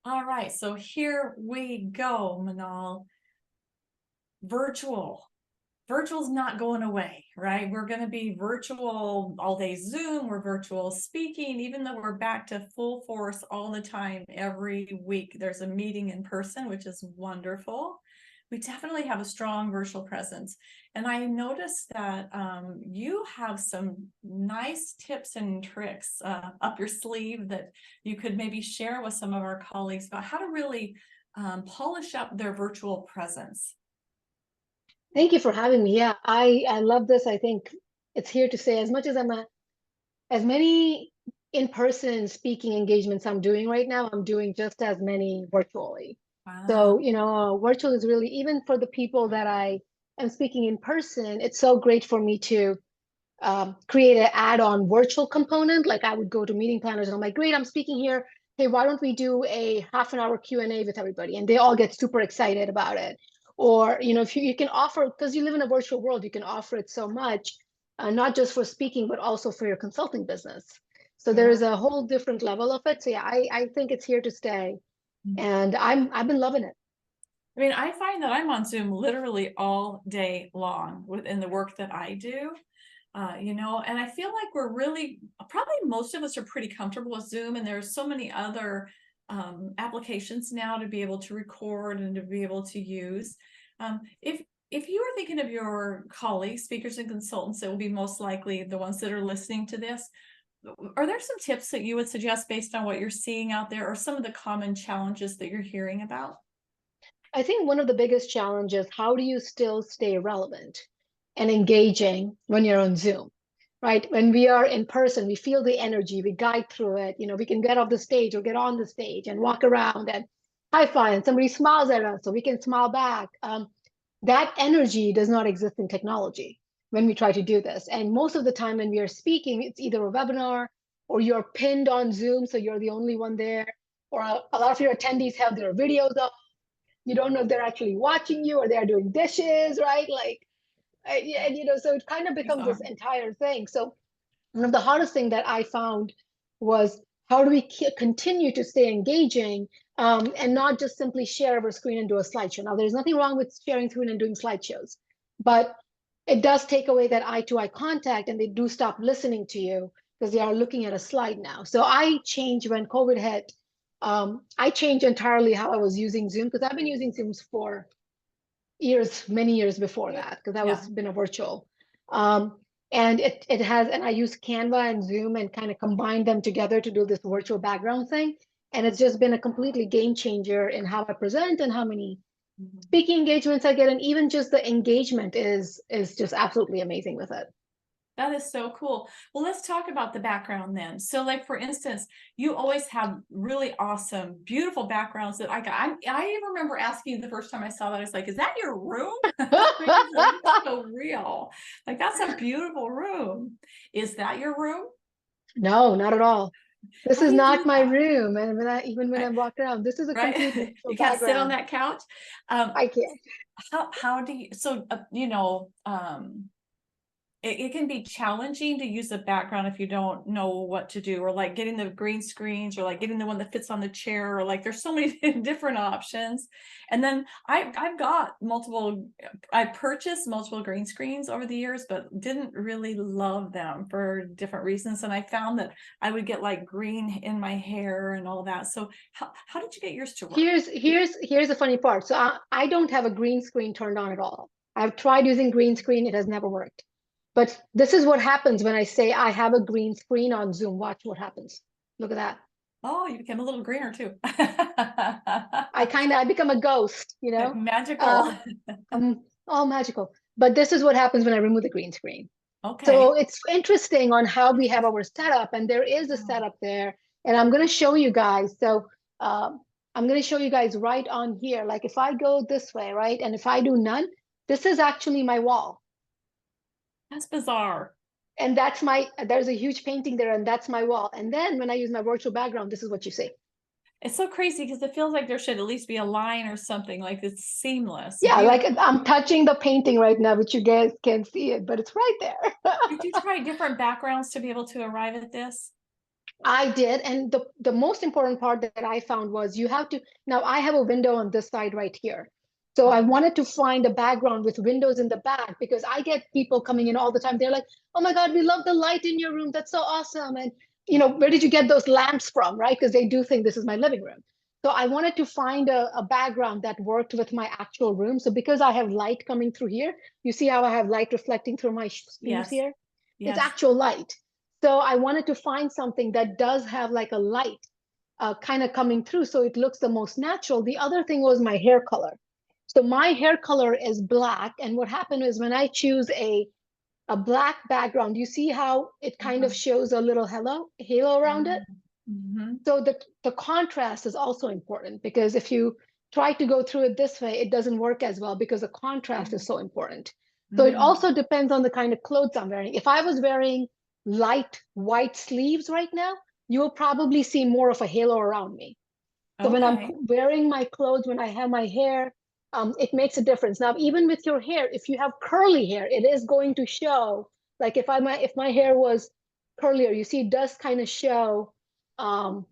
All right, so here we go, Manal. Virtual. Virtual's not going away, right? We're going to be virtual all day Zoom. We're virtual speaking, even though we're back to full force all the time. Every week there's a meeting in person, which is wonderful. We definitely have a strong virtual presence. And I noticed that you have some nice tips and tricks up your sleeve that you could maybe share with some of our colleagues about how to really polish up their virtual presence. Thank you for having me. Yeah, I love this. I think it's here to say as much as as many in-person speaking engagements I'm doing right now, I'm doing just as many virtually. Wow. So, virtual is really, even for the people that I am speaking in person, it's so great for me to create an add-on virtual component. Like I would go to meeting planners and I'm like, great, I'm speaking here. Hey, why don't we do a half an hour Q&A with everybody? And they all get super excited about it. Or, if you can offer, because you live in a virtual world, you can offer it so much, not just for speaking, but also for your consulting business. So there Yeah. is a whole different level of it. So yeah, I think it's here to stay. And I've been loving it. I mean, I find that I'm on Zoom literally all day long within the work that I do. And I feel like we're really, probably most of us are pretty comfortable with Zoom, and there's so many other applications now to be able to record and to be able to use. If you are thinking of your colleagues, speakers and consultants that will be most likely the ones that are listening to this, are there some tips that you would suggest based on what you're seeing out there, or some of the common challenges that you're hearing about? I think one of the biggest challenges, how do you still stay relevant and engaging when you're on Zoom, right? When we are in person, we feel the energy, we guide through it. We can get off the stage or get on the stage and walk around and high five, and somebody smiles at us, so we can smile back. That energy does not exist in technology when we try to do this. And most of the time when we are speaking, it's either a webinar or you're pinned on Zoom, so you're the only one there, or a lot of your attendees have their videos up. You don't know if they're actually watching you or they're doing dishes, right? Like, and so it kind of becomes this entire thing. So one of the hardest thing that I found was, how do we continue to stay engaging, and not just simply share our screen and do a slideshow? Now, there's nothing wrong with sharing screen and doing slideshows, but it does take away that eye-to-eye contact, and they do stop listening to you because they are looking at a slide now. So I changed when COVID hit. I changed entirely how I was using Zoom, because I've been using Zooms for years, many years before that, because I Yeah. was been a virtual. Um, and it has, and I use Canva and Zoom and kind of combine them together to do this virtual background thing. And it's just been a completely game changer in how I present and how many Mhm. speaking engagements I get. And even just the engagement is just absolutely amazing with it. That is so cool. Well, let's talk about the background then. So, like for instance, you always have really awesome, beautiful backgrounds that I got. I remember asking you the first time I saw that, I was like, "Is that your room?" Because it looks so real. Like that's a beautiful room. Is that your room? No, not at all. This How do is you not do my that? room. And even when I Right? walk around, this is a complete Right? virtual You can't sit on background. that couch. Um, I can't. how do you? So it can be challenging to use a background if you don't know what to do, or like getting the green screens, or like getting the one that fits on the chair, or like there's so many different options. And then I've got multiple, I purchased multiple green screens over the years, but didn't really love them for different reasons. And I found that I would get like green in my hair and all that. So how did you get yours to work? Here's the funny part. So I don't have a green screen turned on at all. I've tried using green screen, it has never worked. But this is what happens when I say I have a green screen on Zoom. Watch what happens. Look at that. Oh, you became a little greener too. I become a ghost, you know? Magical. Um, all magical. But this is what happens when I remove the green screen. So Okay. it's interesting on how we have our setup, and there is a setup there, and I'm going to show you guys. So I'm going to show you guys right on here. Like if I go this way, right, and if I do none, this is actually my wall, That's bizarre. and that's there's a huge painting there, and that's my wall. And then when I use my virtual background, this is what you see. It's so crazy because it feels like there should at least be a line or something, like it's seamless. Yeah, like Beautiful. I'm touching the painting right now, but you guys can't see it, but it's right there. Did you try different backgrounds to be able to arrive at this? I did, and the most important part that I found was you have to, now I have a window on this side right here. So I Uh-huh. wanted to find a background with windows in the back because I get people coming in all the time. They're like, "Oh my God, we love the light in your room. That's so awesome." And where did you get those lamps from, right? Because they do think this is my living room. So I wanted to find a background that worked with my actual room. So because I have light coming through here, you see how I have light reflecting through my screws Yes. here? It's Yes. actual light. So I wanted to find something that does have like a light kind of coming through so it looks the most natural. The other thing was my hair color. So my hair color is black. And what happened is when I choose a black background, you see how it kind Uh-huh. of shows a little halo around it. Mm-hmm. So the contrast is also important because if you try to go through it this way, it doesn't work as well because the contrast is so important. So it Mm-hmm. also depends on the kind of clothes I'm wearing. If I was wearing light white sleeves right now, you will probably see more of a halo around me. So when I'm Okay. wearing my clothes, when I have my hair, it makes a difference. Now, even with your hair, if you have curly hair, it is going to show. Like if my hair was curlier, you see, it does kind of show um,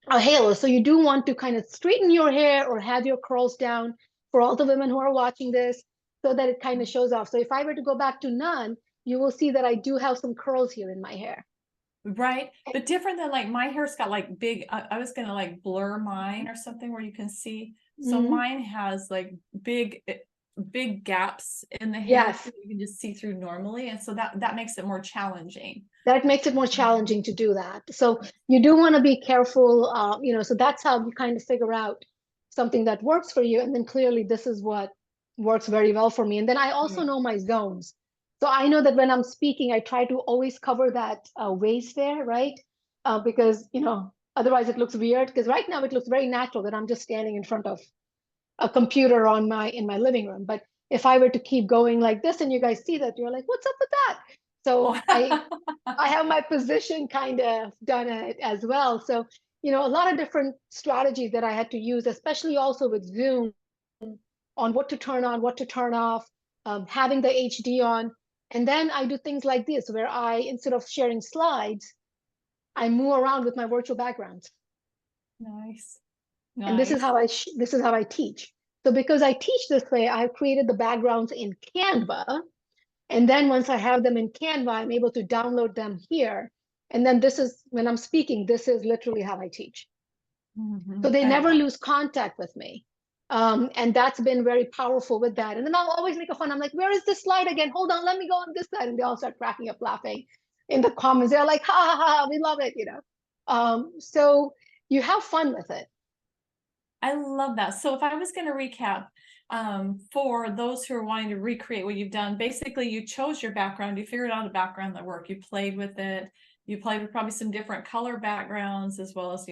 a halo. So you do want to kind of straighten your hair or have your curls down for all the women who are watching this so that it kind of shows off. So if I were to go back to none, you will see that I do have some curls here in my hair. Right. But different than like my hair's got like big, I was gonna like blur mine Mhm. or something where you can see. So Mhm. mine has like big, big gaps in the hair Yes, too, you can just see through normally. And so that makes it more challenging. that makes it more Mhm. challenging to do that. So you do want to be careful, so that's how you kind of figure out something that works for you. And then clearly this is what works very well for me. And then I also Right. know my zones. So I know that when I'm speaking, I try to always cover that waist there, right? Because, otherwise it looks weird. Because right now it looks very natural that I'm just standing in front of a computer in my living room. But if I were to keep going like this and you guys see that, you're like, what's up with that? So I have my position kind of done it as well. So, a lot of different strategies that I had to use, especially also with Zoom on what to turn on, what to turn off, having the HD on. And then I do things like this where instead of sharing slides, I move around with my virtual backgrounds. Nice. And this is Nice. how this is how I teach. So because I teach this way, I've created the backgrounds in Canva. And then once I have them in Canva, I'm able to download them here. And then this is when I'm speaking, this is literally how I teach. So they I never love. lose contact with me. And that's been very powerful with that. And then I'll always make a fun. I'm like, where is this slide again? Hold on, let me go on this side. And they all start cracking up laughing in the comments. They're like, ha ha ha, we love it. So you have fun with it. I love that. So if I was going to recap, for those who are wanting to recreate what you've done, basically you chose your background, you figured out a background that worked, you played with it, you played with probably some different color backgrounds as well as,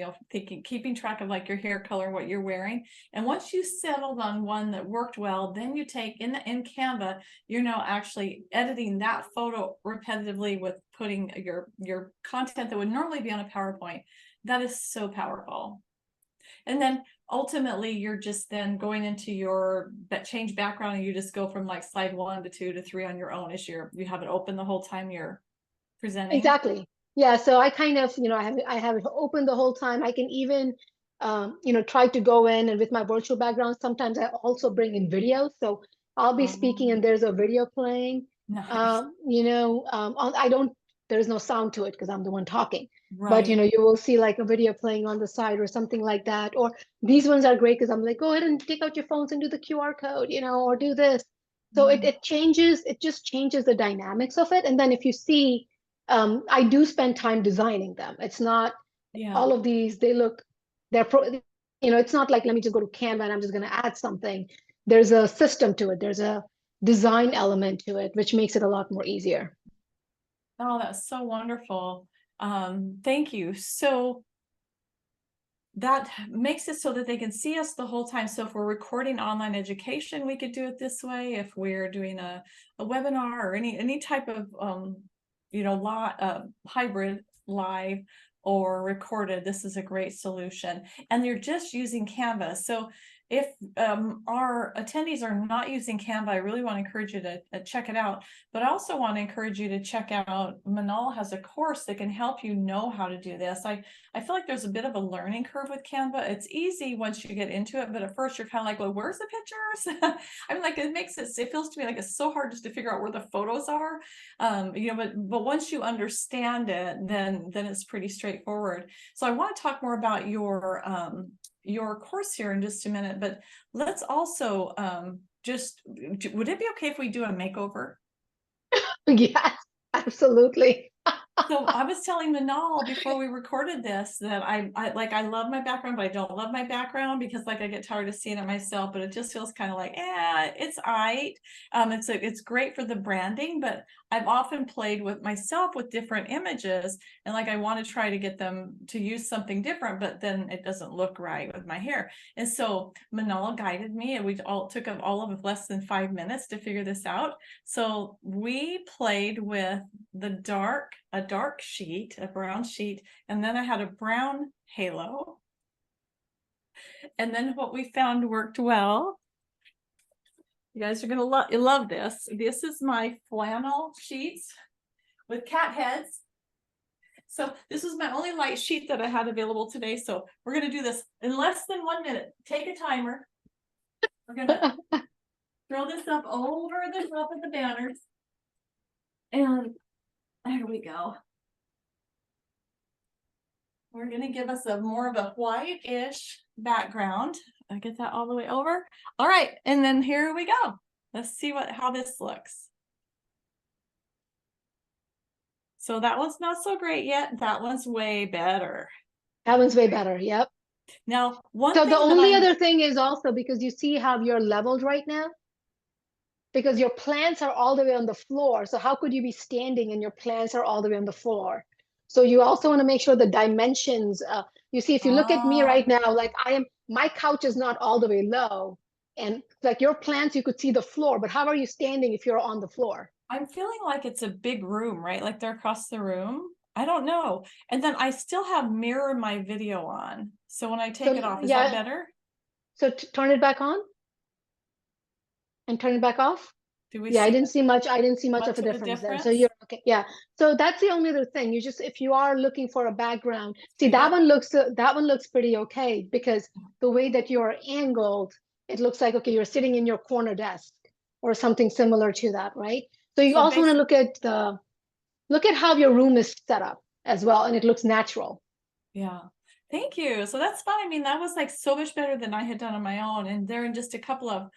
keeping track of like your hair color, what you're wearing. And once you settled on one that worked well, then you take in Canva, you're now actually editing that photo repetitively with putting your content that would normally be on a PowerPoint. That is so powerful. And then ultimately you're just then going into your change background and you just go from like slide 1 to 2 to 3 on your own as you have it open the whole time you're presenting. Exactly. Yeah. So I kind of, I have it open the whole time. I can even, try to go in and with my virtual background, sometimes I also bring in video. So I'll be speaking and there's a video playing. Nice. I don't, there's no sound to it because I'm the one talking. But Right. you will see like a video playing on the side or something like that. Or these ones are great because I'm like, go ahead and take out your phones and do the QR code, or do this. So it just changes the dynamics of it. And then if you see, I do spend time designing them. It's not Yeah. all of these, they're it's not like, let me just go to Canva and I'm just going to add something. There's a system to it. There's a design element to it, which makes it a lot more easier. Oh, that's so wonderful. Thank you. So that makes it so that they can see us the whole time. So if we're recording online education, we could do it this way. If we're doing a webinar or any type of hybrid live or recorded, this is a great solution. And you're just using Canva. So if our attendees are not using Canva, I really want to encourage you to check it out. But I also want to encourage you to check out, Manal has a course that can help you know how to do this. I feel like there's a bit of a learning curve with Canva. It's easy once you get into it, but at first you're kind of like, well, where's the pictures? I mean, like, it feels to me like it's so hard just to figure out where the photos are. But once you understand it, then it's pretty straightforward. So I want to talk more about your course here in just a minute, but let's also would it be okay if we do a makeover? Yes, absolutely. So I was telling Manal before we recorded this that I love my background, but I don't love my background because like I get tired of seeing it myself, but it just feels kind of like, it's all right. It's great for the branding, but I've often played with myself with different images, and like I want to try to get them to use something different, but then it doesn't look right with my hair. And so Manal guided me, and we all took all of less than 5 minutes to figure this out. So we played with a dark sheet, a brown sheet, and then I had a brown halo. And then what we found worked well. You guys are gonna love this. This is my flannel sheets with cat heads. So this was my only light sheet that I had available today. So we're gonna do this in less than 1 minute. Take a timer. We're gonna throw this up over the top of the banners. And there we go. We're going to give us more of a white-ish background. I get that all the way over. All right, and then here we go. Let's see how this looks. So that one's not so great yet. That one's way better. That one's way better. Yep. Now, so the only other thing is also because you see how you're leveled right now, because your plants are all the way on the floor. So how could you be standing and your plants are all the way on the floor? So you also want to make sure the dimensions, you see, if you look at me right now, like my couch is not all the way low, and like your plants, you could see the floor, but how are you standing if you're on the floor? I'm feeling like it's a big room, right? Like they're across the room. I don't know. And then I still have mirror my video on. So when I take it off, is that better? So turn it back on and turn it back off. I didn't see much of a difference there. So you're okay. Yeah. So that's the only other thing. If you are looking for a background, see that one looks pretty okay, because the way that you're angled, it looks like, okay, you're sitting in your corner desk or something similar to that, right? So you also want to look at how your room is set up as well, and it looks natural. Yeah. Thank you. So that's fun. I mean, that was like so much better than I had done on my own, and there in just a couple of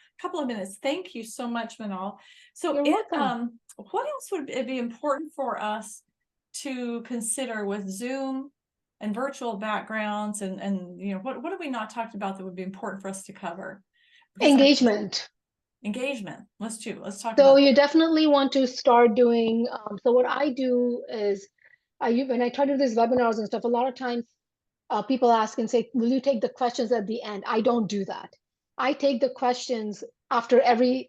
minutes. Thank you so much, Manal. So what else would it be important for us to consider with Zoom and virtual backgrounds, and what have we not talked about that would be important for us to cover? Engagement. Let's talk about so you definitely want to start doing so what I do is when I try to do these webinars and stuff, a lot of times people ask and say, will you take the questions at the end? I don't do that. I take the questions after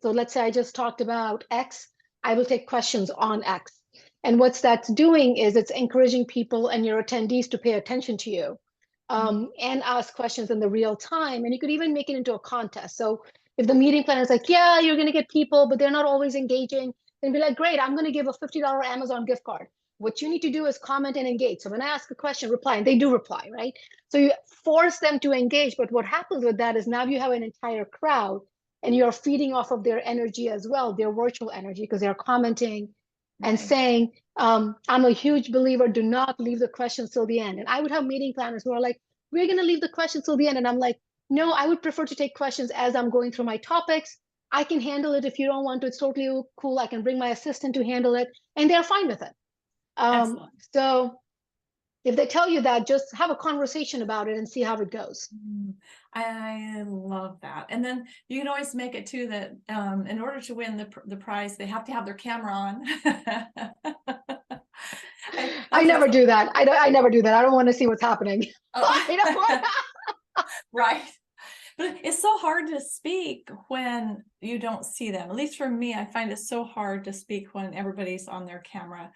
so let's say I just talked about X, I will take questions on X. And what that's doing is it's encouraging people and your attendees to pay attention to you and ask questions in the real time. And you could even make it into a contest. So if the meeting planner is like, yeah, you're going to get people, but they're not always engaging, then be like, great, I'm going to give a $50 Amazon gift card. What you need to do is comment and engage. So when I ask a question, reply, and they do reply, right? So you force them to engage. But what happens with that is now you have an entire crowd and you're feeding off of their energy as well, their virtual energy, because they're commenting and saying, I'm a huge believer, do not leave the questions till the end. And I would have meeting planners who are like, we're going to leave the questions till the end. And I'm like, no, I would prefer to take questions as I'm going through my topics. I can handle it. If you don't want to, it's totally cool. I can bring my assistant to handle it. And they're fine with it. So if they tell you that, just have a conversation about it and see how it goes. I love that. And then you can always make it too that in order to win the prize, they have to have their camera on. I never do that. I never do that. I don't want to see what's happening. Right. But it's so hard to speak when you don't see them. At least for me, I find it so hard to speak when everybody's on their camera.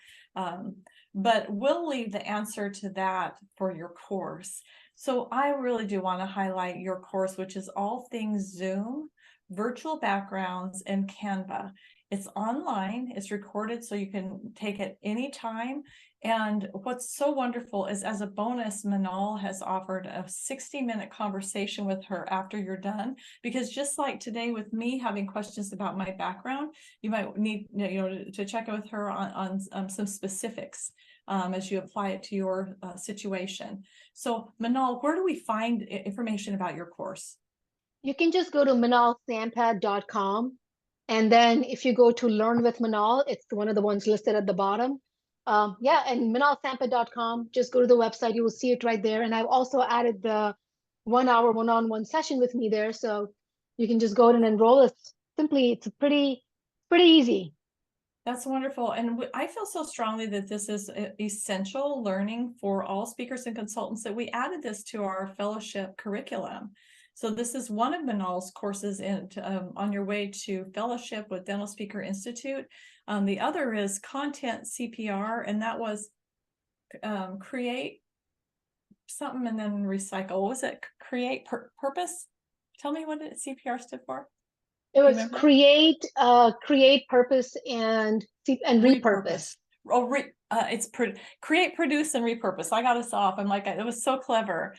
But we'll leave the answer to that for your course. So I really do want to highlight your course, which is all things Zoom, virtual backgrounds, and Canva. It's online, it's recorded, so you can take it anytime. And what's so wonderful is, as a bonus, Manal has offered a 60-minute conversation with her after you're done, because just like today with me having questions about my background, you might need, to check in with her on some specifics as you apply it to your situation. So Manal, where do we find information about your course? You can just go to manalsampat.com. And then if you go to Learn with Manal, it's one of the ones listed at the bottom. Yeah, and manalsampat.com, just go to the website. You will see it right there. And I've also added the 1 hour one-on-one session with me there. So you can just go ahead and enroll. It's pretty easy. That's wonderful. And I feel so strongly that this is essential learning for all speakers and consultants that we added this to our fellowship curriculum. So this is one of Manal's courses on your way to fellowship with Dental Speaker Institute. The other is content CPR, and that was create something and then recycle. What was it? Create purpose? Tell me what CPR stood for. It was create, purpose, and repurpose. Oh, it's create, produce, and repurpose. I got us off. I'm like, it was so clever.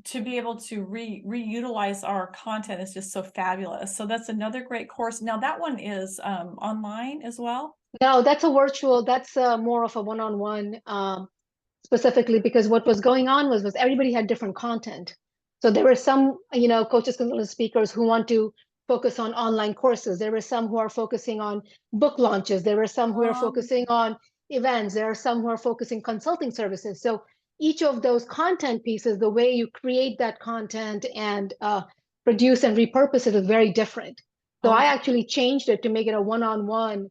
To be able to reutilize our content is just so fabulous. So that's another great course. Now that one is online as well. No, that's a virtual. That's more of a one-on-one, specifically because what was going on was everybody had different content. So there were some, coaches, consultants, speakers who want to focus on online courses. There were some who are focusing on book launches. There were some who are focusing on events. There are some who are focusing consulting services. So each of those content pieces, the way you create that content and produce and repurpose it is very different. So I actually changed it to make it a one-on-one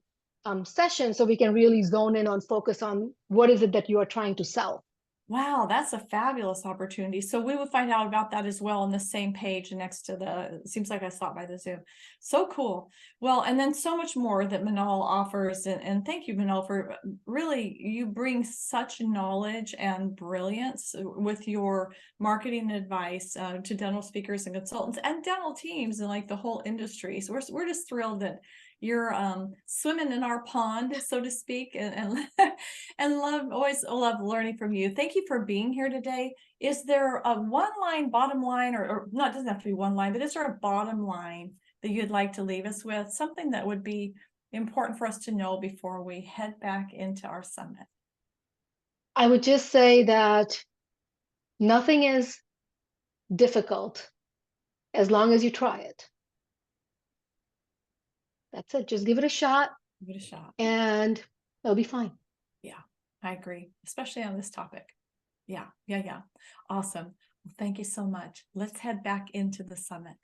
session so we can really zone in on focus on what is it that you are trying to sell. Wow, that's a fabulous opportunity. So we would find out about that as well on the same page next to it seems like I stopped by the Zoom. So cool. Well, and then so much more that Manal offers. And thank you, Manal, for really, you bring such knowledge and brilliance with your marketing advice to dental speakers and consultants and dental teams and like the whole industry. So we're just thrilled that you're swimming in our pond, so to speak, and always love learning from you. Thank you for being here today. Is there a bottom line, or not, doesn't have to be one line, but is there a bottom line that you'd like to leave us with, something that would be important for us to know before we head back into our summit? I would just say that nothing is difficult as long as you try it. That's it. Just give it a shot. Give it a shot. And it'll be fine. Yeah, I agree, especially on this topic. Yeah. Awesome. Well, thank you so much. Let's head back into the summit.